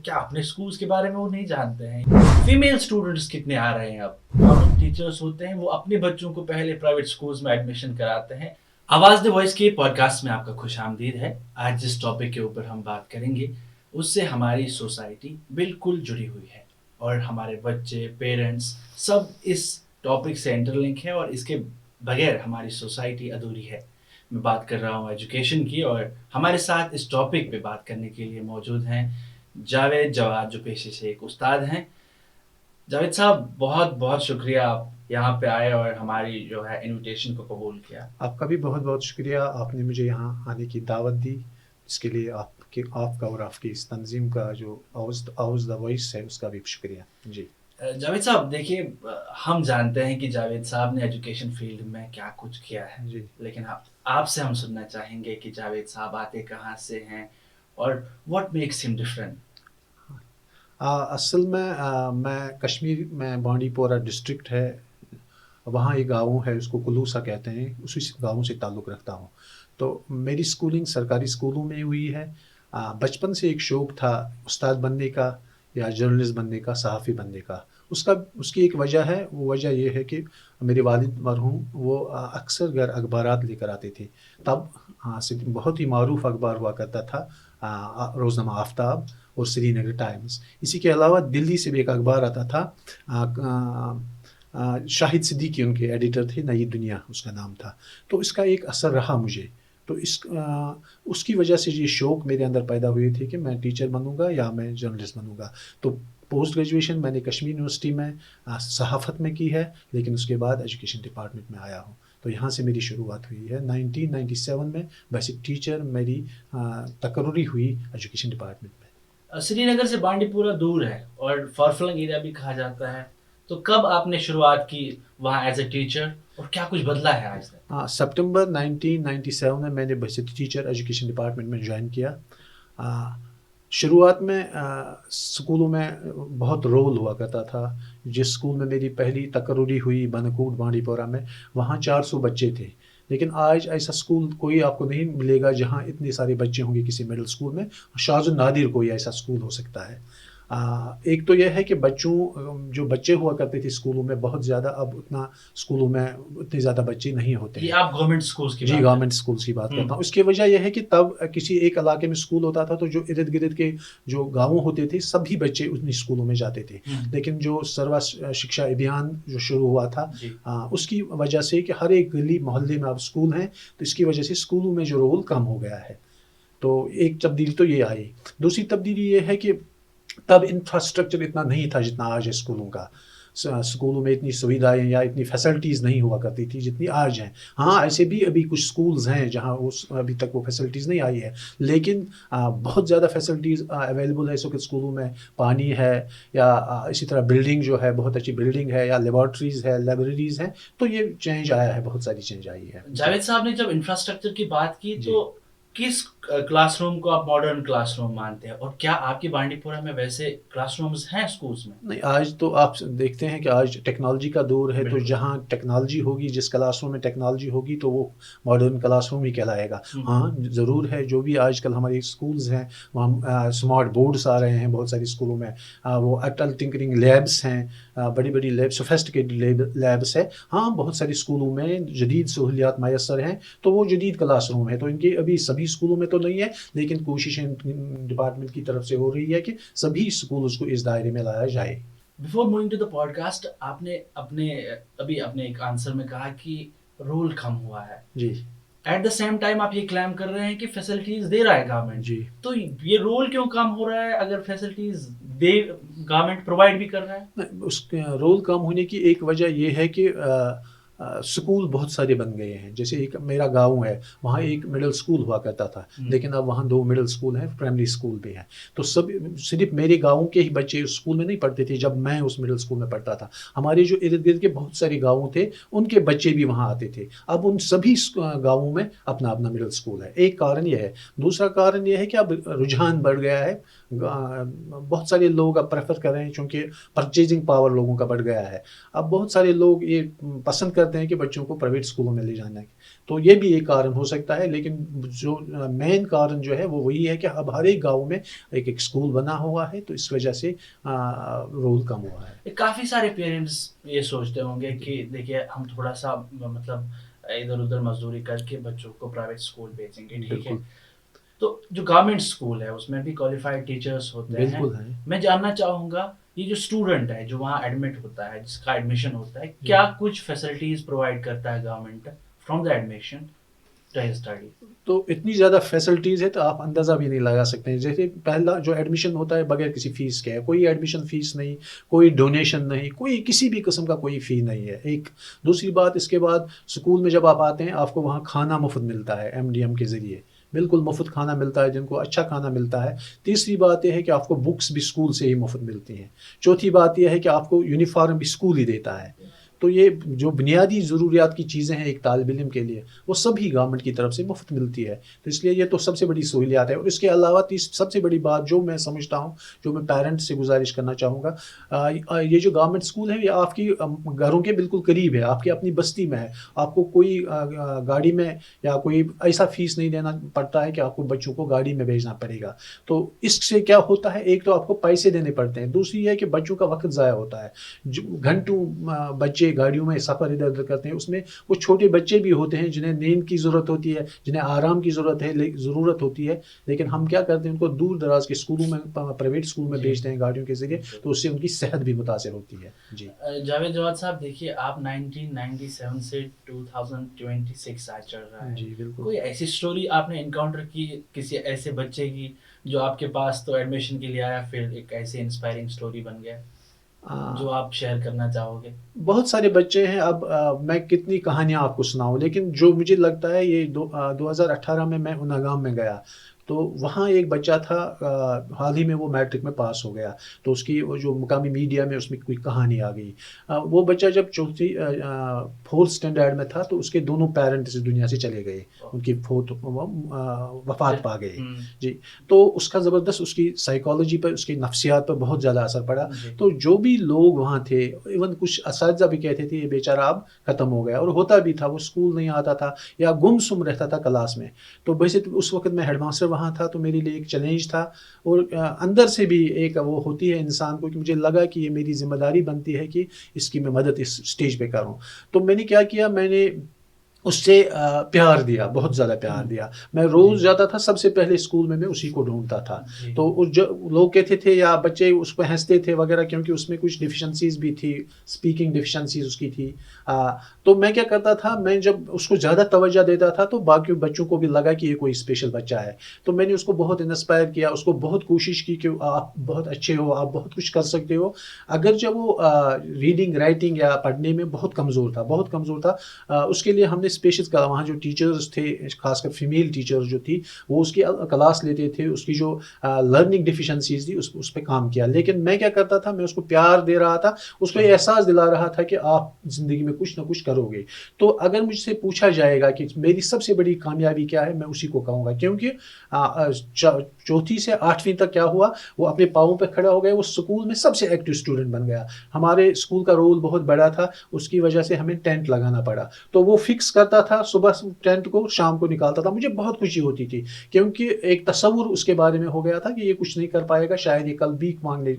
کیا اپنے اسکولس کے بارے میں وہ نہیں جانتے ہیں. فیمیل اسٹوڈنٹس کتنے آ رہے ہیں اب. اور ٹیچرس ہوتے ہیں وہ اپنے بچوں کو پہلے پرائیویٹ اسکولس میں ایڈمیشن کراتے ہیں. آواز دی وائس کے پوڈ کاسٹ میں آپ کا خوش آمدید ہے. آج جس ٹاپک کے اوپر ہم بات کریں گے اس سے ہماری سوسائٹی بالکل جڑی ہوئی ہے اور ہمارے بچے پیرنٹس سب اس ٹاپک سے انٹر لنک ہے اور اس کے بغیر ہماری سوسائٹی ادھوری ہے. میں بات کر رہا ہوں ایجوکیشن کی اور ہمارے ساتھ اس ٹاپک پہ بات کرنے کے لیے موجود ہیں جاوید جواد جو پیشے سے ایک استاد ہیں. جاوید صاحب بہت بہت شکریہ آپ یہاں پہ آئے اور ہماری جو ہے انویٹیشن کو قبول کیا. آپ کا بھی بہت بہت شکریہ. آپ نے مجھے یہاں آنے کی دعوت دی اس کے لیے آپ کا اور آپ کی اس تنظیم کا جو آواز دا وائس ہے اس کا بھی شکریہ. جی جاوید صاحب دیکھیے ہم جانتے ہیں کہ جاوید صاحب نے ایجوکیشن فیلڈ میں کیا کچھ کیا ہے. جی لیکن آپ سے ہم سننا چاہیں گے کہ جاوید صاحب آتے کہاں سے ہیں اور واٹ میکس ہم ڈفرینٹ. اصل میں کشمیر میں بانڈی پورہ ڈسٹرکٹ ہے وہاں ایک گاؤں ہے اس کو کلوسا کہتے ہیں اسی گاؤں سے تعلق رکھتا ہوں. تو میری سکولنگ سرکاری اسکولوں میں ہوئی ہے. بچپن سے ایک شوق تھا استاد بننے کا یا جرنلسٹ بننے کا صحافی بننے کا. اس کی ایک وجہ ہے. وہ وجہ یہ ہے کہ میرے والد مرحوم وہ اکثر گھر اخبارات لے کر آتے تھے. تب بہت ہی معروف اخبار ہوا کرتا تھا روزنامہ آفتاب اور سری نگر ٹائمز. اسی کے علاوہ دلی سے بھی ایک اخبار آتا تھا شاہد صدیقی ان کے ایڈیٹر تھے نئی دنیا اس کا نام تھا. تو اس کا ایک اثر رہا مجھے. تو اس کی وجہ سے یہ شوق میرے اندر پیدا ہوئے تھے کہ میں ٹیچر بنوں گا یا میں جرنلسٹ بنوں گا. تو پوسٹ گریجویشن میں نے کشمیر یونیورسٹی میں صحافت میں کی ہے لیکن اس کے بعد ایجوکیشن ڈپارٹمنٹ میں آیا ہوں. تو یہاں سے میری شروعات ہوئی ہے. 1997 میں بیسک ٹیچر میری تقرری ہوئی ایجوکیشن ڈپارٹمنٹ میں. سری نگر سے بانڈی پورہ دور ہے اور فارفلنگ ایریا بھی کہا جاتا ہے. تو کب آپ نے شروعات کی وہاں ایز اے ٹیچر اور کیا کچھ بدلا ہے آج تک؟ سپٹمبر 1997 میں نے بیسک ٹیچر ایجوکیشن ڈپارٹمنٹ میں جوائن کیا. شروعات میں اسکولوں میں بہت رول ہوا کرتا تھا. جس اسکول میں میری پہلی تقرری ہوئی بنکوٹ بانڈی پورہ میں وہاں 400 بچے تھے. لیکن آج ایسا اسکول کوئی آپ کو نہیں ملے گا جہاں اتنے سارے بچے ہوں گے کسی مڈل اسکول میں. شاذ و نادر کوئی ایسا اسکول ہو سکتا ہے. ایک تو یہ ہے کہ جو بچے ہوا کرتے تھے اسکولوں میں بہت زیادہ اب اتنا اسکولوں میں اتنے زیادہ بچے نہیں ہوتے ہیں. یہ آپ گورنمنٹ اسکولس کی جی گورنمنٹ اسکولس کی بات کرتا ہوں. اس کی وجہ یہ ہے کہ تب کسی ایک علاقے میں اسکول ہوتا تھا تو جو ارد گرد کے جو گاؤں ہوتے تھے سبھی بچے ان اسکولوں میں جاتے تھے. لیکن جو سروا شکشا ابھیان جو شروع ہوا تھا اس کی وجہ سے کہ ہر ایک گلی محلے میں اب اسکول ہیں تو اس کی وجہ سے اسکولوں میں جو رول کم ہو گیا ہے. تو ایک تبدیلی تو یہ آئی. دوسری تبدیلی یہ ہے کہ تب انفراسٹرکچر اتنا نہیں تھا جتنا آج ہے اسکولوں کا. اسکولوں میں اتنی سویدھائیں یا اتنی فیسلٹیز نہیں ہوا کرتی تھی جتنی آج ہیں. ہاں ایسے بھی ابھی کچھ اسکولز ہیں جہاں ابھی تک وہ فیسلٹیز نہیں آئی ہے لیکن بہت زیادہ فیسلٹیز اویلیبل ہے اس وقت اسکولوں میں. پانی ہے یا اسی طرح بلڈنگ جو ہے بہت اچھی بلڈنگ ہے یا لیبارٹریز ہے لائبریریز ہیں. تو یہ چینج آیا ہے بہت ساری چینج آئی ہے. جاوید صاحب نے جب انفراسٹرکچر کی بات کی تو کس کلاس روم کو آپ ماڈرن کلاس روم مانتے ہیں اور کیا آپ کی بانڈی پورہ میں ویسے کلاس رومز ہیں اسکولس میں؟ نہیں آج تو آپ دیکھتے ہیں کہ آج ٹیکنالوجی کا دور ہے. تو جہاں ٹیکنالوجی ہوگی جس کلاس روم میں ٹیکنالوجی ہوگی تو وہ ماڈرن کلاس روم ہی کہلائے گا. ہاں ضرور ہے جو بھی آج کل ہمارے اسکولز ہیں وہاں اسمارٹ بورڈس آ رہے ہیں بہت ساری اسکولوں میں. وہ اٹل ٹنکرنگ لیبس ہیں بڑی بڑی لیب سوفیسٹیکیٹڈ لیبس ہے. ہاں بہت ساری اسکولوں میں جدید سہولیات میسر ہیں تو وہ جدید کلاس روم ہے. تو ان کے ابھی سبھی اسکولوں میں تو نہیں ہے لیکن کوشش ڈپارٹمنٹ کی طرف سے ہو رہی ہے کہ سبھی اسکولز کو اس دائرے میں لایا جائے. Before moving to the podcast آپ نے ابھی اپنے ایک آنسر میں کہا کہ رول کم ہوا ہے. جی ایٹ دا سیم ٹائم آپ یہ کلیم کر رہے ہیں کہ فیسلٹیز دے رہا ہے گورنمنٹ. جی تو یہ رول کیوں کم ہو رہا ہے اگر فیسلٹیز گورنمنٹ پرووائڈ بھی کر رہا ہے؟ اس رول کم ہونے کی ایک وجہ یہ ہے کہ اسکول بہت سارے بن گئے ہیں. جیسے ایک میرا گاؤں ہے وہاں ایک مڈل اسکول ہوا کرتا تھا لیکن اب وہاں 2 مڈل اسکول ہیں پرائمری اسکول بھی ہیں. تو صرف میرے گاؤں کے ہی بچے اس اسکول میں نہیں پڑھتے تھے جب میں اس مڈل اسکول میں پڑھتا تھا. ہمارے جو ارد گرد کے بہت سارے گاؤں تھے ان کے بچے بھی وہاں آتے تھے. اب ان سبھی گاؤں میں اپنا اپنا مڈل اسکول ہے. ایک کارن یہ ہے. دوسرا کارن یہ ہے کہ اب رجحان بڑھ گیا ہے. بہت سارے لوگ اب پریفر کر رہے ہیں چونکہ پرچیزنگ پاور لوگوں کا بڑھ گیا ہے. اب بہت سارے لوگ یہ پسند کرتے کرتے ہیں کہ بچوں کو پرائیویٹ اسکولوں میں لے جانا ہے. تو یہ بھی ایک کارن ہو سکتا ہے, لیکن جو مین کارن جو ہے وہ وہی ہے کہ اب ہر ایک گاؤں میں ایک اسکول بنا ہوا ہے, تو اس وجہ سے رول کم ہوا ہے. کافی سارے پیرنٹس یہ سوچتے ہوں گے کہ دیکھیے ہم تھوڑا سا مطلب ادھر ادھر مزدوری کر کے بچوں کو پرائیویٹ اسکول بھیجیں گے, ٹھیک ہے, تو جو گورنمنٹ اسکول ہے اس میں بھی کوالیفائڈ ٹیچرس ہوتے ہیں. میں جاننا چاہوں گا یہ جو اسٹوڈنٹ ہے جو وہاں ایڈمٹ ہوتا ہے, جس کا ایڈمیشن ہوتا ہے, کیا کچھ فیسلٹیز پرووائڈ کرتا ہے government from the admission to his study? تو اتنی زیادہ فیسلٹیز ہے تو آپ اندازہ بھی نہیں لگا سکتے ہیں. جیسے پہلا جو ایڈمیشن ہوتا ہے بغیر کسی فیس کے ہے, کوئی ایڈمیشن فیس نہیں, کوئی ڈونیشن نہیں, کوئی کسی بھی قسم کا کوئی فی نہیں ہے. ایک دوسری بات, اس کے بعد اسکول میں جب آپ آتے ہیں آپ کو وہاں کھانا مفت ملتا ہے MDM کے ذریعے, بالکل مفت کھانا ملتا ہے, جن کو اچھا کھانا ملتا ہے. تیسری بات یہ ہے کہ آپ کو بکس بھی اسکول سے ہی مفت ملتی ہیں. چوتھی بات یہ ہے کہ آپ کو یونیفارم بھی اسکول ہی دیتا ہے. تو یہ جو بنیادی ضروریات کی چیزیں ہیں ایک طالب علم کے لیے, وہ سبھی گورنمنٹ کی طرف سے مفت ملتی ہے. تو اس لیے یہ تو سب سے بڑی سہولیات ہے. اور اس کے علاوہ سب سے بڑی بات جو میں سمجھتا ہوں, جو میں پیرنٹس سے گزارش کرنا چاہوں گا, یہ جو گورنمنٹ اسکول ہے یہ آپ کی گھروں کے بالکل قریب ہے, آپ کی اپنی بستی میں ہے. آپ کو کوئی گاڑی میں یا کوئی ایسا فیس نہیں دینا پڑتا ہے کہ آپ کو بچوں کو گاڑی میں بھیجنا پڑے گا. تو اس سے کیا ہوتا ہے, ایک تو آپ کو پیسے دینے پڑتے ہیں, دوسری یہ کہ بچوں کا وقت ضائع ہوتا ہے. گھنٹوں بچے گاڑیوں میں سفر ادھر ادھر کرتے ہیں, اس میں وہ چھوٹے بچے بھی ہوتے ہیں جنہیں نیند کی ضرورت ہوتی ہے, جنہیں آرام کی ضرورت ہوتی ہے, لیکن ہم کیا کرتے ہیں ان کو دور دراز کے اسکولوں میں, پرائیویٹ اسکول میں بھیجتے ہیں گاڑیوں کے ذریعے, تو اس سے ان کی صحت بھی متاثر ہوتی ہے. جی جاوید جواد صاحب, دیکھیے آپ 1997 سے 2026 آج چل رہا ہے. جی بالکل. کوئی ایسی اسٹوری آپ نے انکاؤنٹر کی کسی ایسے بچے کی جو آپ کے پاس تو ایڈمیشن کے لیے آیا, پھر ایک ایسے انسپائرنگ اسٹوری بن گیا جو آپ شیئر کرنا چاہو گے؟ بہت سارے بچے ہیں. اب میں کتنی کہانیاں آپ کو سناؤں, لیکن جو مجھے لگتا ہے یہ 2018 میں اناگام میں گیا, تو وہاں ایک بچہ تھا, حال ہی میں وہ میٹرک میں پاس ہو گیا, تو اس کی وہ جو مقامی میڈیا میں اس میں کوئی کہانی آ گئی. وہ بچہ جب 4th اسٹینڈرڈ میں تھا تو اس کے دونوں پیرنٹس اس دنیا سے چلے گئے, ان کی وفات پا گئے. جی, تو اس کا زبردست اس کی سائیکالوجی پر, اس کی نفسیات پر بہت زیادہ اثر پڑا. تو جو بھی لوگ وہاں تھے, ایون کچھ اساتذہ بھی کہتے تھے یہ بیچارہ اب ختم ہو گیا, اور ہوتا بھی تھا. وہ اسکول نہیں آتا تھا یا گم سم رہتا تھا کلاس میں. تو ویسے اس وقت میں ہیڈ ماسٹر وہاں تھا, تو میرے لیے ایک چیلنج تھا, اور اندر سے بھی ایک وہ ہوتی ہے انسان کو کہ مجھے لگا کہ یہ میری ذمہ داری بنتی ہے کہ اس کی میں مدد اس اسٹیج پہ کروں. تو میں نے کیا کیا, میں نے اس سے پیار دیا, بہت زیادہ پیار دیا. میں روز جاتا تھا, سب سے پہلے اسکول میں اسی کو ڈھونڈتا تھا. تو لوگ کہتے تھے یا بچے اس پہ ہنستے تھے وغیرہ, کیونکہ اس میں کچھ ڈیفیشنسیز بھی تھی, اسپیکنگ ڈیفیشنسیز اس کی تھی. تو میں کیا کرتا تھا, میں جب اس کو زیادہ توجہ دیتا تھا تو باقی بچوں کو بھی لگا کہ یہ کوئی اسپیشل بچہ ہے. تو میں نے اس کو بہت انسپائر کیا, اس کو بہت کوشش کی کہ آپ بہت اچھے ہو, آپ بہت کچھ کر سکتے ہو. اگر جب وہ ریڈنگ رائٹنگ یا پڑھنے میں بہت کمزور تھا, اس کے لیے ہم نے اسپیشل وہاں جو ٹیچرز تھے, خاص کر فیمیل ٹیچرز جو تھی, وہ اس کی کلاس لیتے تھے. اس کی جو لرننگ ڈیفیشنسیز تھی اس پہ کام کیا. لیکن میں کیا کرتا تھا, میں اس کو پیار دے رہا تھا, اس کو یہ احساس دلا رہا تھا کہ آپ زندگی میں کچھ نہ کچھ کرو گے. تو اگر مجھ سے پوچھا جائے گا کہ میری سب سے بڑی کامیابی کیا ہے, میں اسی کو کہوں گا. کیونکہ 4تھی سے 8ویں تک کیا ہوا, وہ اپنے پاؤں پہ کھڑا ہو گیا, وہ اسکول میں سب سے ایکٹیو اسٹوڈنٹ بن گیا. ہمارے اسکول کا رول بہت بڑا تھا, اس کی وجہ سے ہمیں ٹینٹ لگانا پڑا. تو وہ فکس کرتا تھا, صبح ٹینٹ کو شام کو نکالتا تھا. مجھے بہت خوشی ہوتی تھی, کیونکہ ایک تصور اس کے بارے میں ہو گیا تھا کہ یہ کچھ نہیں کر پائے گا, شاید یہ کل بھیک مانگنے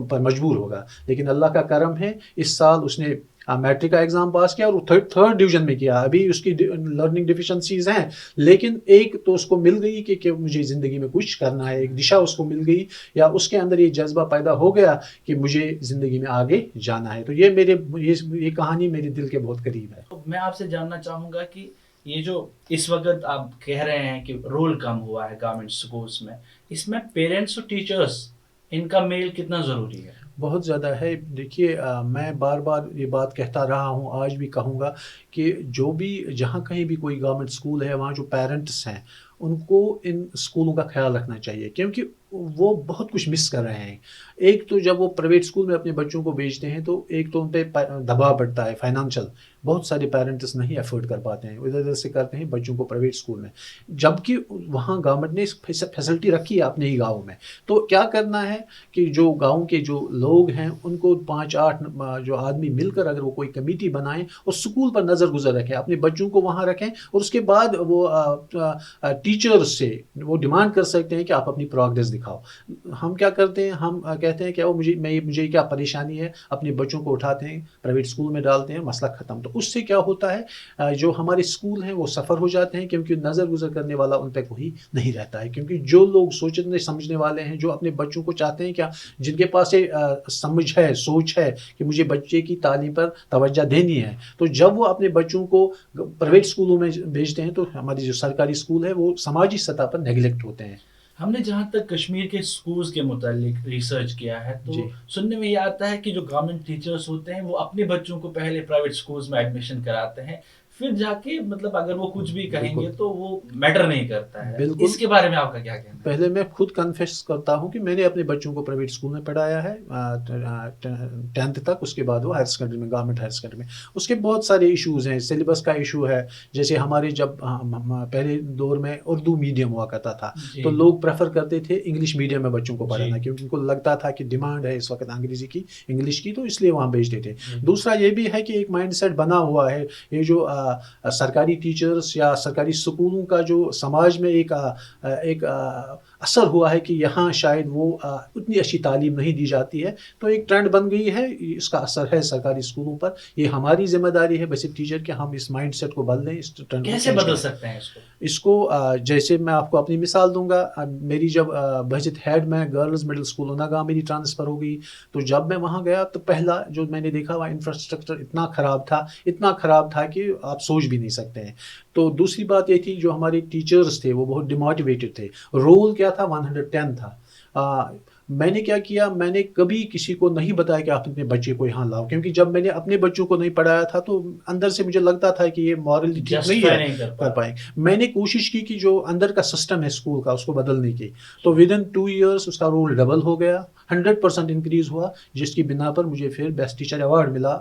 پر مجبور ہوگا. لیکن اللہ کا کرم ہے, اس سال اس نے میٹرک کا ایگزام پاس کیا اور وہ 3rd ڈویژن میں کیا. ابھی اس کی لرننگ ڈیفیشنسیز ہیں, لیکن ایک تو اس کو مل گئی کہ مجھے زندگی میں کچھ کرنا ہے, ایک دشا اس کو مل گئی, یا اس کے اندر یہ جذبہ پیدا ہو گیا کہ مجھے زندگی میں آگے جانا ہے. تو یہ کہانی میرے دل کے بہت قریب ہے. میں آپ سے جاننا چاہوں گا کہ یہ جو اس وقت آپ کہہ رہے ہیں کہ رول کم ہوا ہے گورنمنٹ اسکولس میں, اس میں پیرنٹس اور ٹیچرس ان کا میل کتنا ضروری ہے؟ بہت زیادہ ہے. دیکھیے, میں بار بار یہ بات کہتا رہا ہوں, آج بھی کہوں گا کہ جو بھی جہاں کہیں بھی کوئی گورنمنٹ اسکول ہے, وہاں جو پیرنٹس ہیں ان کو ان اسکولوں کا خیال رکھنا چاہیے, کیونکہ وہ بہت کچھ مس کر رہے ہیں. ایک تو جب وہ پرائیویٹ اسکول میں اپنے بچوں کو بھیجتے ہیں تو ایک تو ان پہ دباؤ پڑتا ہے فائنانشل, بہت سارے پیرنٹس نہیں افورڈ کر پاتے ہیں، ادھر سے کرتے ہیں بچوں کو پرائیویٹ اسکول میں، جبکہ وہاں گورنمنٹ نے فیسلٹی رکھی ہے اپنے ہی گاؤں میں. تو کیا کرنا ہے کہ جو گاؤں کے جو لوگ ہیں ان کو 5-8 جو آدمی مل کر اگر وہ کوئی کمیٹی بنائیں اور اسکول پر نظر گزر رکھیں، اپنے بچوں کو وہاں رکھیں، اور اس کے بعد وہ ٹیچرز سے وہ ڈیمانڈ کر سکتے ہیں کہ آپ اپنی پروگریس دکھاؤ. ہم کیا کرتے ہیں، ہم کہتے ہیں کہ مجھے کیا پریشانی ہے، اپنے بچوں کو اٹھاتے ہیں پرائیویٹ اسکول میں ڈالتے ہیں، مسئلہ ختم. تو اس سے کیا ہوتا ہے، جو ہمارے اسکول ہیں وہ سفر ہو جاتے ہیں، کیونکہ نظر گزر کرنے والا ان پہ کوئی نہیں رہتا ہے. کیونکہ جو لوگ سوچنے سمجھنے والے ہیں، جو اپنے بچوں کو چاہتے ہیں، کیا جن کے پاس سمجھ ہے، سوچ ہے کہ مجھے بچے کی تعلیم پر توجہ دینی ہے، تو جب وہ اپنے بچوں کو پرائیویٹ اسکولوں میں بھیجتے ہیں تو ہماری جو سرکاری اسکول ہے وہ سماجی سطح پر نیگلیکٹ ہوتے ہیں. ہم نے جہاں تک کشمیر کے اسکولز کے متعلق ریسرچ کیا ہے تو جی سننے میں یہ آتا ہے کہ جو گورنمنٹ ٹیچرس ہوتے ہیں وہ اپنے بچوں کو پہلے پرائیویٹ اسکولز میں ایڈمیشن کراتے ہیں، پھر جا کے مطلب اگر وہ کچھ بھی کہیں گے تو وہ میٹر نہیں کرتا ہے. بالکل. اس کے بارے میں آپ کا کیا کہنا ہے؟ پہلے میں خود کنفیس کرتا ہوں کہ میں نے اپنے بچوں کو پرائیویٹ اسکول میں پڑھایا ہے 10th تک، اس کے بعد وہ ہائر سیکنڈری میں، گورنمنٹ ہائر سیکنڈری میں. اس کے بہت سارے ایشوز ہیں، سلیبس کا ایشو ہے. جیسے ہمارے جب پہلے دور میں اردو میڈیم ہوا کرتا تھا تو لوگ پریفر کرتے تھے انگلش میڈیم میں بچوں کو پڑھانا، کیونکہ ان کو لگتا تھا کہ ڈیمانڈ ہے اس وقت انگریزی کی، انگلش کی، تو اس لیے وہاں بھیجتے تھے. دوسرا یہ بھی ہے کہ ایک مائنڈ سیٹ بنا ہوا ہے، یہ جو سرکاری ٹیچرز یا سرکاری اسکولوں کا جو سماج میں ایک اثر ہوا ہے کہ یہاں شاید وہ اتنی اچھی تعلیم نہیں دی جاتی ہے، تو ایک ٹرینڈ بن گئی ہے. اس کا اثر ہے سرکاری اسکولوں پر. یہ ہماری ذمہ داری ہے بیسک ٹیچر کہ ہم اس مائنڈ سیٹ کو بدلیں، اس ٹرینڈ کو کیسے بدل سکتے ہیں اس کو جیسے میں آپ کو اپنی مثال دوں گا. میری جب بہجت ہیڈ میں گرلز مڈل اسکول اوناگاہ میری ٹرانسفر ہو گئی، تو جب میں وہاں گیا تو پہلا جو میں نے دیکھا وہ انفراسٹرکچر اتنا خراب تھا کہ آپ سوچ بھی نہیں سکتے ہیں. تو دوسری بات یہ تھی جو ہمارے ٹیچرز تھے وہ بہت ڈیموٹیویٹڈ تھے. رول کیا تھا، 110 تھا. میں نے کیا کیا، میں نے کبھی کسی کو نہیں بتایا کہ آپ اپنے بچے کو یہاں لاؤ، کیونکہ جب میں نے اپنے بچوں کو نہیں پڑھایا تھا تو اندر سے مجھے لگتا تھا کہ یہ مورلی ٹھیک نہیں کر پائیں. میں نے کوشش کی کہ جو اندر کا سسٹم ہے اسکول کا اس کو بدلنے کی، تو ودن 2 years اس کا رول ڈبل ہو گیا، 100% انکریز ہوا، جس کی بنا پر مجھے پھر بیسٹ ٹیچر ایوارڈ ملا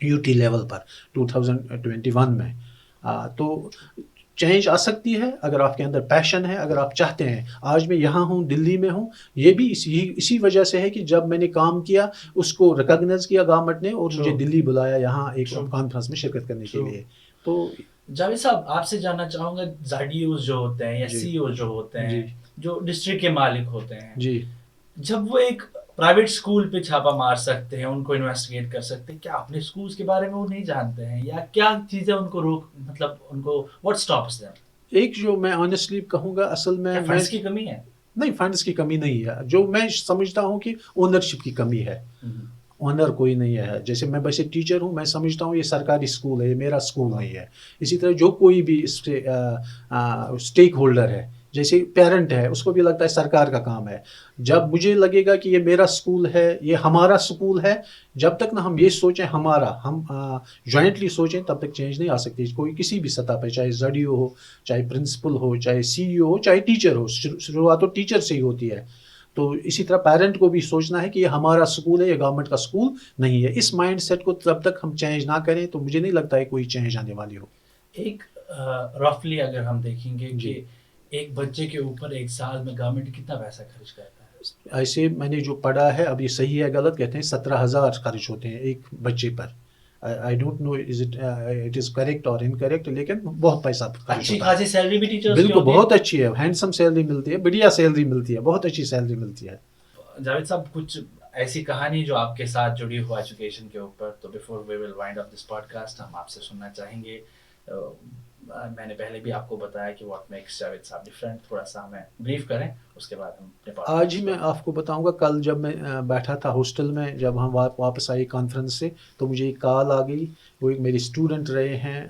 UT لیول پر 2021 میں. تو چینج آ سکتی ہے اگر آپ کے اندر پیشن ہے، اگر آپ چاہتے ہیں. آج میں یہاں ہوں، دلی میں ہوں، یہ بھی اسی وجہ سے ہے کہ جب میں نے کام کیا اس کو ریکگنائز کیا گورنمنٹ نے اور مجھے دلی بلایا یہاں ایک کانفرنس میں شرکت کرنے کے لیے. تو جاوید صاحب آپ سے جاننا چاہوں گا، زڈیوز جو ہوتے ہیں یا سی او جو ہوتے ہیں، جو ڈسٹرکٹ کے مالک ہوتے ہیں، جب وہ ایک پرائیویٹ اسکول پہ چھاپا مار سکتے ہیں، ان کو انویسٹیگیٹ کر سکتے ہیں، کیا اپنے اسکولز کے بارے میں وہ نہیں جانتے ہیں، یا کیا چیزیں ان کو مطلب ان کو واٹ سٹاپس دیم؟ ایک جو میں آنیسٹلی کہوں گا، اصل میں فنڈز کی کمی ہے. نہیں، فنڈز کی کمی نہیں ہے. جو میں سمجھتا ہوں کہ اونرشپ کی کمی ہے. اونر کوئی نہیں ہے. جیسے میں ویسے ٹیچر ہوں، میں سمجھتا ہوں یہ سرکاری اسکول ہے، یہ میرا اسکول نہیں ہے. اسی طرح جو کوئی بھی اس سے اسٹیک ہولڈر ہے، جیسے پیرنٹ ہے، اس کو بھی لگتا ہے سرکار کا کام ہے. جب مجھے لگے گا کہ یہ میرا اسکول ہے، یہ ہمارا اسکول ہے، جب تک نہ ہم یہ سوچیں ہمارا، ہم جوائنٹلی سوچیں، تب تک چینج نہیں آ سکتی. کوئی کسی بھی سطح پہ، چاہے زڈیو ہو، چاہے پرنسپل ہو، چاہے CEO ہو، چاہے ٹیچر ہو، شروعات تو ٹیچر سے ہی ہوتی ہے. تو اسی طرح پیرنٹ کو بھی سوچنا ہے کہ یہ ہمارا اسکول ہے، یہ گورنمنٹ کا اسکول نہیں ہے. اس مائنڈ سیٹ کو جب تک ہم چینج نہ کریں تو مجھے نہیں لگتا ہے کوئی چینج آنے والی ہو. ایک رفلی اگر ہم دیکھیں گے کہ ایک بچے کے اوپر ایک سال میں گورنمنٹ کتنا پیسہ خرچ کرتا ہے؟ ایسے میں نے جو پڑھا ہے، اب یہ صحیح ہے غلط کہتے ہیں، 17,000 خرچ ہوتے ہیں ایک بچے پر. I don't know it is correct or incorrect، لیکن بہت پیسہ اچھی خاصی سیلری بھی ٹیچرز کی بالکل بہت اچھی ہے، ہینڈسم سیلری ملتی ہے، بڑھیا سیلری ملتی ہے، بہت اچھی سیلری ملتی ہے. جاوید صاحب کچھ ایسی کہانی جو آپ کے ساتھ جڑی ہو ایجوکیشن کے اوپر، تو before we will wind up this podcast ہم آپ سے سننا چاہیں گے. میں نے پہلے بھی آپ کو بتایا کہ واٹ میکس جاوید صاحب ڈفرینٹ، تھوڑا سا ہمیں بریف کریں، اس کے بعد ہم آج ہی میں آپ کو بتاؤں گا. کل جب میں بیٹھا تھا ہاسٹل میں، جب ہم واپس آئے کانفرنس سے، تو مجھے ایک کال آ گئی. وہ ایک میری اسٹوڈنٹ رہے ہیں،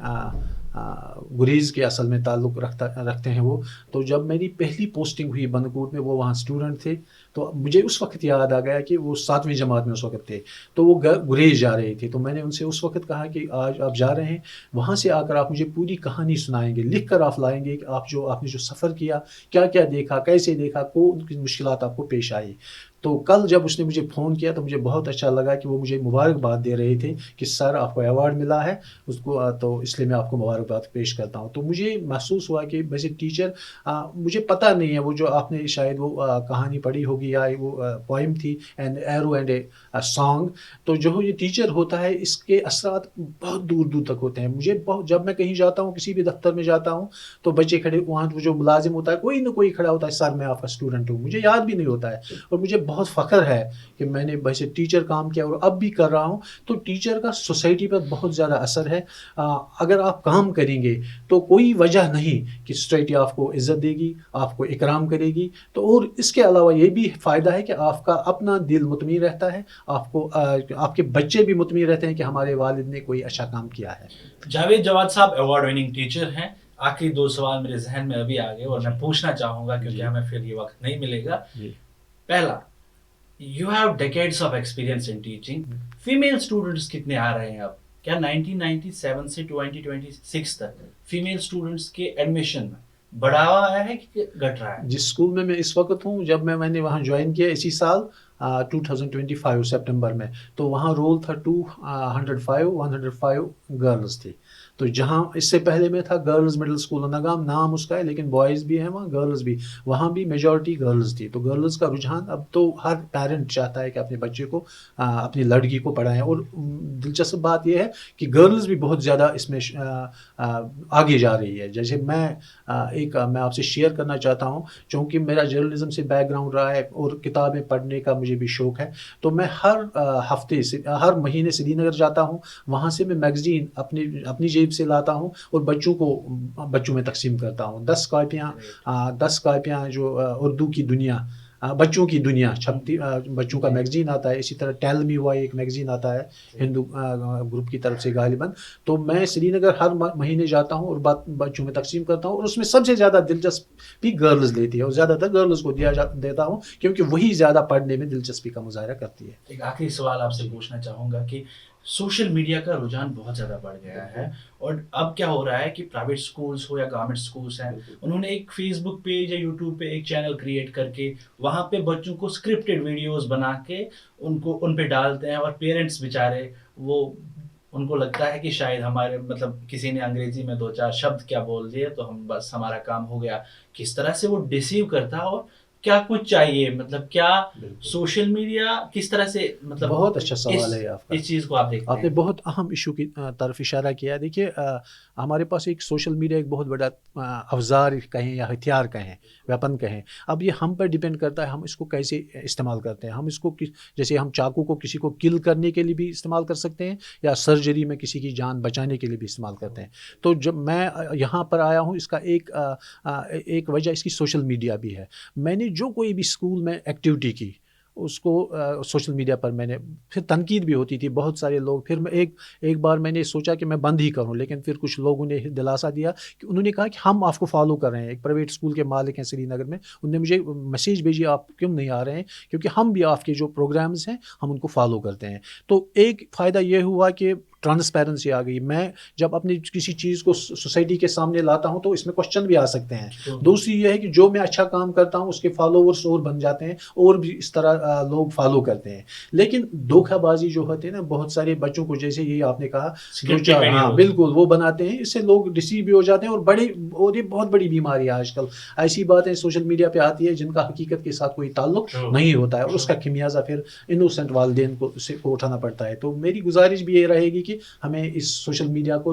گریز کے اصل میں تعلق رکھتے ہیں وہ. تو جب میری پہلی پوسٹنگ ہوئی بندکوٹ میں، وہ وہاں اسٹوڈنٹ تھے. تو مجھے اس وقت یاد آ گیا کہ وہ 7ویں جماعت میں اس وقت تھے، تو وہ گریز جا رہے تھے، تو میں نے ان سے اس وقت کہا کہ آج آپ جا رہے ہیں، وہاں سے آ کر آپ مجھے پوری کہانی سنائیں گے، لکھ کر آپ لائیں گے کہ آپ نے جو سفر کیا، کیا کیا دیکھا، کیسے دیکھا، کون کی مشکلات آپ کو پیش آئی۔ تو کل جب اس نے مجھے فون کیا تو مجھے بہت اچھا لگا کہ وہ مجھے مبارکباد دے رہے تھے کہ سر آپ کو ایوارڈ ملا ہے، اس کو تو اس لیے میں آپ کو مبارکباد پیش کرتا ہوں۔ تو مجھے محسوس ہوا کہ ویسے ٹیچر، مجھے پتہ نہیں ہے وہ جو آپ نے شاید وہ کہانی پڑھی ہوگی یا وہ پوئم تھی and arrow and a song, تو جو یہ ٹیچر ہوتا ہے اس کے اثرات بہت دور دور تک ہوتے ہیں۔ مجھے جب میں کہیں جاتا ہوں، کسی بھی دفتر میں جاتا ہوں، تو بچے کھڑے، وہاں جو ملازم ہوتا ہے کوئی نہ کوئی کھڑا ہوتا ہے، سر میں آپ کا اسٹوڈنٹ ہوں، مجھے یاد بھی نہیں ہوتا ہے، اور مجھے بہت فخر ہے کہ میں نے ویسے ٹیچر کام کیا اور اب بھی کر رہا ہوں۔ تو ٹیچر کا سوسائٹی پر بہت زیادہ اثر ہے۔ اگر آپ کام کریں گے تو کوئی وجہ نہیں کہ سوسائٹی آپ کو عزت دے گی، آپ کو اکرام کرے گی، تو اور اس کے علاوہ یہ بھی فائدہ ہے کہ آپ کا اپنا دل مطمئن رہتا ہے، آپ کے بچے بھی مطمئن رہتے ہیں کہ ہمارے والد نے کوئی اچھا کام کیا ہے۔ جاوید جواد صاحب ایوارڈ وننگ ٹیچر ہیں۔ آخری 2 سوال میرے ذہن میں ابھی آ گئے اور میں پوچھنا چاہوں گا کیونکہ ہمیں پھر یہ وقت نہیں ملے گا۔ پہلا، you have decades of experience in teaching, female students کتنے آ رہے ہیں اب؟ کیا 1997 سے 2026 تک فیمیل اسٹوڈنٹس کے ایڈمیشن میں بڑھاوا آیا ہے کہ گھٹ رہا ہے؟ جس اسکول میں اس وقت ہوں، جب میں نے وہاں جوائن کیا اسی سال 2025 سپٹمبر میں، تو وہاں رول تھا 105 گرلز تھی۔ تو جہاں اس سے پہلے میں تھا گرلز مڈل اسکول نگام، نام اس کا ہے، لیکن بوائز بھی ہیں وہاں، گرلز بھی، وہاں بھی میجورٹی گرلز تھی۔ تو گرلز کا رجحان، اب تو ہر پیرنٹ چاہتا ہے کہ اپنے بچے کو، اپنی لڑکی کو پڑھائیں، اور دلچسپ بات یہ ہے کہ گرلز بھی بہت زیادہ اس میں آگے جا رہی ہے۔ جیسے میں آپ سے شیئر کرنا چاہتا ہوں، چونکہ میرا جرنلزم سے بیک گراؤنڈ رہا ہے اور کتابیں پڑھنے کا مجھے بھی شوق ہے، تو میں ہر مہینے سری نگر جاتا ہوں، وہاں سے میں میگزین اپنی جیب سے لاتا ہوں اور بچوں میں تقسیم کرتا ہوں۔ 10 کاپیاں جو اردو کی دنیا، بچوں کی دنیا چھپتی، بچوں کا میگزین آتا ہے، اسی طرح ٹیل می ہوا ایک میگزین آتا ہے ہندو گروپ کی طرف سے غالباً۔ تو میں سری نگر ہر مہینے جاتا ہوں اور بچوں میں تقسیم کرتا ہوں، اور اس میں سب سے زیادہ دلچسپی گرلز لیتی ہے، اور زیادہ تر گرلز کو دیتا ہوں کیونکہ وہی زیادہ پڑھنے میں دلچسپی کا مظاہرہ کرتی ہے۔ ایک آخری سوال آپ سے پوچھنا چاہوں گا کہ سوشل میڈیا کا رجحان بہت زیادہ بڑھ گیا ہے، اور اب کیا ہو رہا ہے کہ پرائیویٹ سکولز ہو یا گورنمنٹ سکولز ہیں، انہوں نے ایک فیس بک پیج یا یوٹیوب پہ ایک چینل کریٹ کر کے وہاں پہ بچوں کو اسکرپٹڈ ویڈیوز بنا کے ان پہ ڈالتے ہیں، اور پیرنٹس بیچارے ان کو لگتا ہے کہ شاید ہمارے کسی نے انگریزی میں 2-4 شبد کیا بول دیے تو بس ہمارا کام ہو گیا۔ کس طرح سے وہ ڈیسیو کرتا ہے، اور کیا کچھ چاہیے، کیا سوشل میڈیا کس طرح سے بہت اچھا سوال ہے آپ کا، اس چیز کو آپ دیکھتے ہیں؟ آپ نے بہت اہم ایشو کی طرف اشارہ کیا۔ دیکھیے، ہمارے پاس ایک سوشل میڈیا ایک بہت بڑا اوزار کہیں یا ہتھیار کہیں، ویپن کہیں، اب یہ ہم پر ڈیپینڈ کرتا ہے ہم اس کو کیسے استعمال کرتے ہیں۔ ہم اس کو جیسے ہم چاقو کو کسی کو کل کرنے کے لیے بھی استعمال کر سکتے ہیں، یا سرجری میں کسی کی جان بچانے کے لیے بھی استعمال کرتے ہیں۔ تو جب میں یہاں پر آیا ہوں، اس کا ایک وجہ اس کی سوشل میڈیا بھی ہے۔ میں نے جو کوئی بھی اسکول میں ایکٹیویٹی کی، اس کو سوشل میڈیا پر میں نے، پھر تنقید بھی ہوتی تھی بہت سارے لوگ، پھر میں ایک بار میں نے سوچا کہ میں بند ہی کروں، لیکن پھر کچھ لوگوں نے دلاسا دیا کہ انہوں نے کہا کہ ہم آپ کو فالو کر رہے ہیں۔ ایک پرائیویٹ اسکول کے مالک ہیں سری نگر میں، انہوں نے مجھے میسیج بھیجی آپ کیوں نہیں آ رہے ہیں، کیونکہ ہم بھی آپ کے جو پروگرامز ہیں ہم ان کو فالو کرتے ہیں۔ تو ایک فائدہ یہ ہوا کہ ٹرانسپیرنسی آ گئی، میں جب اپنی کسی چیز کو سوسائٹی کے سامنے لاتا ہوں تو اس میں کوشچن بھی آ سکتے ہیں۔ دوسری یہ ہے کہ جو میں اچھا کام کرتا ہوں اس کے فالوورس اور بن جاتے ہیں، اور بھی اس طرح لوگ فالو کرتے ہیں۔ لیکن دھوکہ بازی جو ہوتے ہیں نا، بہت سارے بچوں کو، جیسے یہ آپ نے کہا، ہاں بالکل وہ بناتے ہیں، اس سے لوگ ڈسیو بھی ہو جاتے ہیں، اور یہ بہت بڑی بیماری ہے آج کل۔ ایسی باتیں سوشل میڈیا پہ آتی ہے جن کا حقیقت کے ساتھ کوئی تعلق نہیں ہوتا ہے، اور اس کا خمیازہ پھر انوسنٹ والدین کو اٹھانا پڑتا ہے۔ تو میری گزارش بھی یہ رہے گی کہ ہمیں اس سوشل میڈیا کو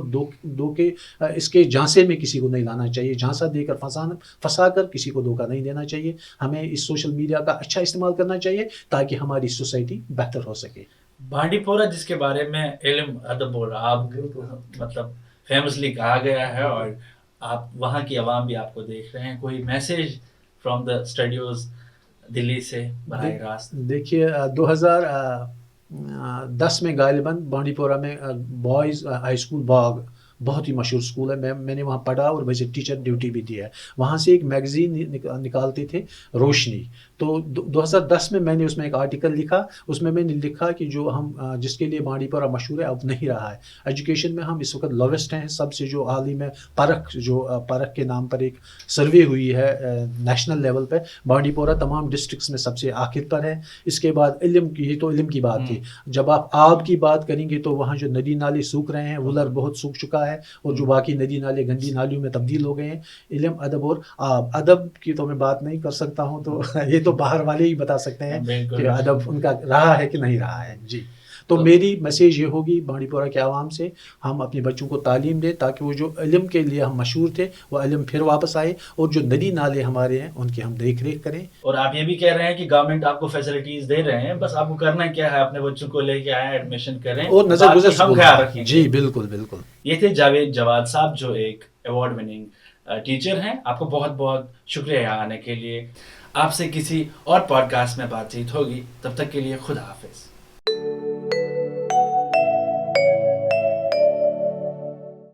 اس کے جھانسے میں کسی کو نہیں لانا چاہیے، جھانسا دے کر پھنسا کر کسی کو دھوکہ نہیں دینا چاہیے۔ ہمیں اس سوشل میڈیا کا اچھا استعمال کرنا چاہیے تاکہ ہماری سوسائٹی بہتر ہو سکے۔ بانڈی پورہ جس کے بارے میں علم ادب اور آپ فیمسلی کہا گیا ہے، اور آپ وہاں کی عوام بھی آپ کو دیکھ رہے ہیں، کوئی میسج فرام دا اسٹوڈیوز دلی سے براہ راست؟ دیکھیے، 2010 میں غالباً بانڈی پورہ میں بوائز ہائی اسکول باغ بہت ہی مشہور اسکول ہے، میں نے وہاں پڑھا اور ویسے ٹیچر ڈیوٹی بھی دی ہے۔ وہاں سے ایک میگزین نکالتے تھے، روشنی، تو 2010 میں میں نے اس میں ایک آرٹیکل لکھا، اس میں نے لکھا کہ جو ہم جس کے لیے بانڈی پورہ مشہور ہے اب نہیں رہا ہے. ایجوکیشن میں ہم اس وقت لویسٹ ہیں سب سے. جو حال ہی میں پرکھ کے نام پر ایک سروے ہوئی ہے نیشنل لیول پہ، بانڈی پورہ تمام ڈسٹرکٹس میں سب سے آخر پر ہے. اس کے بعد علم کی بات تھی. جب آپ آب کی بات کریں گے تو وہاں جو ندی نالے سوکھ رہے ہیں، وولر بہت سوکھ چکا ہے، اور جو باقی ندی نالے گندی نالیوں میں تبدیل ہو گئے ہیں. علم، ادب اور آب. ادب کی تو میں بات نہیں کر سکتا ہوں، تو یہ تو باہر والے ہی بتا سکتے ہیں کہ ادب ان کا رہا ہے کہ نہیں رہا ہے. جی، تو میری میسیج یہ ہوگی بانڈی پورہ کے عوام سے، ہم اپنے بچوں کو تعلیم دیں تاکہ وہ جو علم کے لیے ہم مشہور تھے وہ علم پھر واپس آئے، اور جو ندی نالے ہمارے ہیں ان کی ہم دیکھ ریکھ کریں. اور آپ یہ بھی کہہ رہے ہیں کہ گورنمنٹ آپ کو فیسلٹیز دے رہے ہیں، بس آپ کو کرنا کیا ہے، اپنے بچوں کو لے کے آئیں، ایڈمیشن کریں اور نظر گزر ہم خیال رکھیں گے. جی بالکل بالکل. یہ تھے جاوید جواد صاحب، جو ایک ایوارڈ وننگ ٹیچر ہیں. آپ کو بہت بہت شکریہ یہاں آنے کے لیے. آپ سے کسی اور پوڈ کاسٹ میں بات چیت ہوگی، تب تک کے لیے خدا حافظ.